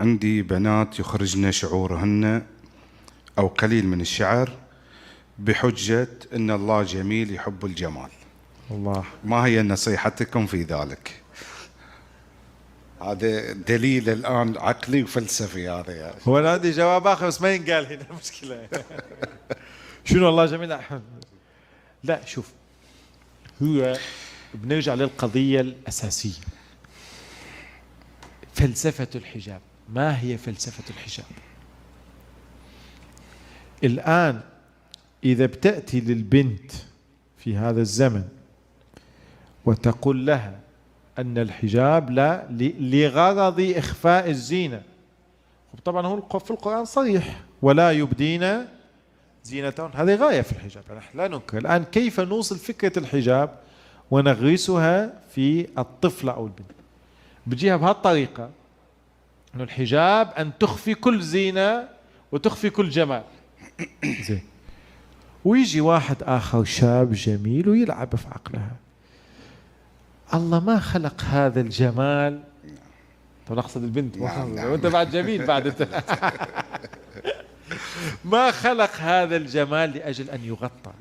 عندي بنات يخرجن شعورهن أو قليل من الشعر بحجة أن الله جميل يحب الجمال. الله. ما هي نصيحتكم في ذلك؟ هذا دليل الآن عقلي وفلسفي هذا يعني. هو أنا عندي جواب آخر بس ما ينقال هنا مشكلة. شنو الله جميل؟ لا شوف، هو بنرجع للقضية الأساسية، فلسفة الحجاب. ما هي فلسفة الحجاب؟ الآن إذا بتأتي للبنت في هذا الزمن وتقول لها أن الحجاب لا لغرض إخفاء الزينة، طبعا هو في القرآن صريح ولا يبدين زينتهن، هذه غاية في الحجاب، نحن لا ننكر. الآن كيف نوصل فكرة الحجاب ونغرسها في الطفلة أو البنت؟ بجيها بهالطريقة، أنه الحجاب أن تخفي كل زينة وتخفي كل جمال. زين، ويجي واحد آخر شاب جميل ويلعب في عقلها، الله ما خلق هذا الجمال. طب نقصد البنت، وانت بعد جميل بعد انت. ما خلق هذا الجمال لأجل أن يغطى،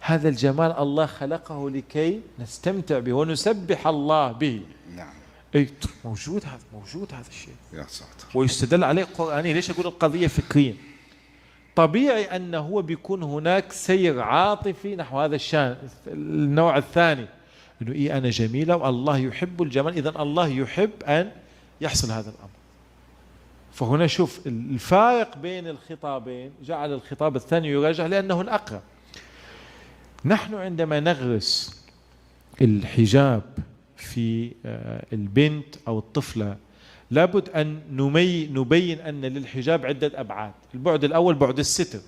هذا الجمال الله خلقه لكي نستمتع به ونسبح الله به. نعم. اي موجود هذا الشيء يا ساتر، ويستدل عليه قرآنيا. ليش أقول القضية فكريا؟ طبيعي أنه هو بيكون هناك سير عاطفي نحو هذا الشان، النوع الثاني، أنه إيه أنا جميلة والله يحب الجمال، إذن الله يحب أن يحصل هذا الأمر. فهنا شوف الفارق بين الخطابين، جعل الخطاب الثاني يراجع لأنه الأقرب. نحن عندما نغرس الحجاب في البنت أو الطفلة لابد أن نبين أن للحجاب عدة أبعاد. البعد الأول بعد الستر،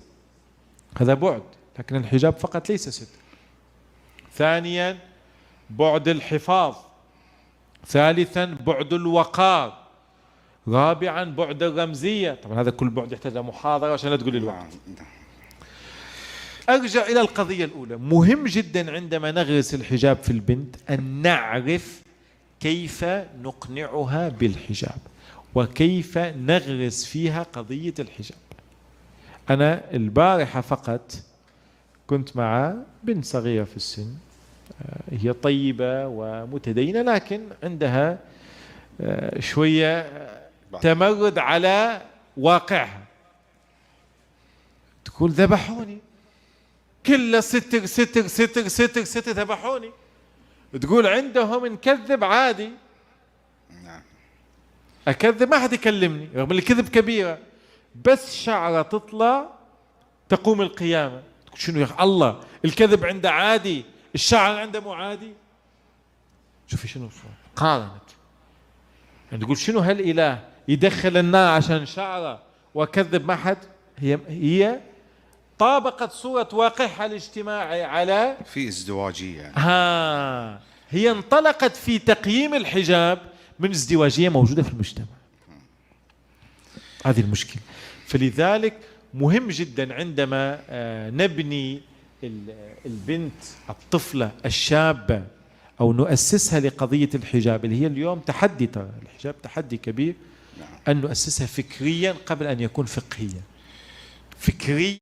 هذا بعد، لكن الحجاب فقط ليس ستر. ثانيا بعد الحفاظ. ثالثا بعد الوقار. رابعا بعد الرمزية. طبعا هذا كل بعد يحتاج محاضرة عشان لا تقول الوقت. أرجع إلى القضية الأولى، مهم جدا عندما نغرس الحجاب في البنت أن نعرف كيف نقنعها بالحجاب وكيف نغرس فيها قضية الحجاب. أنا البارحة فقط كنت مع بنت صغيرة في السن، هي طيبة ومتدينة لكن عندها شوية تمرد على واقعها. تقول ذبحوني، كله ستر ستر ستر ستر ستر، ذبحوني. تقول عندهم نكذب عادي، أكذب ما حد يكلمني، رغم الكذب كبيرة، بس شعرة تطلع تقوم القيامة. تقول شنو يا أخي الله، الكذب عنده عادي، الشعر عنده مو عادي. شوفي شنو قارنت، يعني تقول شنو هالإله يدخل النار عشان شعره وكذب ما حد. هي طابقت صورة واقعها الاجتماعي على في ازدواجية يعني. هي انطلقت في تقييم الحجاب من ازدواجية موجودة في المجتمع. هذه المشكلة. فلذلك مهم جدا عندما نبني البنت الطفلة الشابة أو نؤسسها لقضية الحجاب اللي هي اليوم تحدي، ترى الحجاب تحدي كبير، أن نؤسسها فكريا قبل أن يكون فقهيا. فكري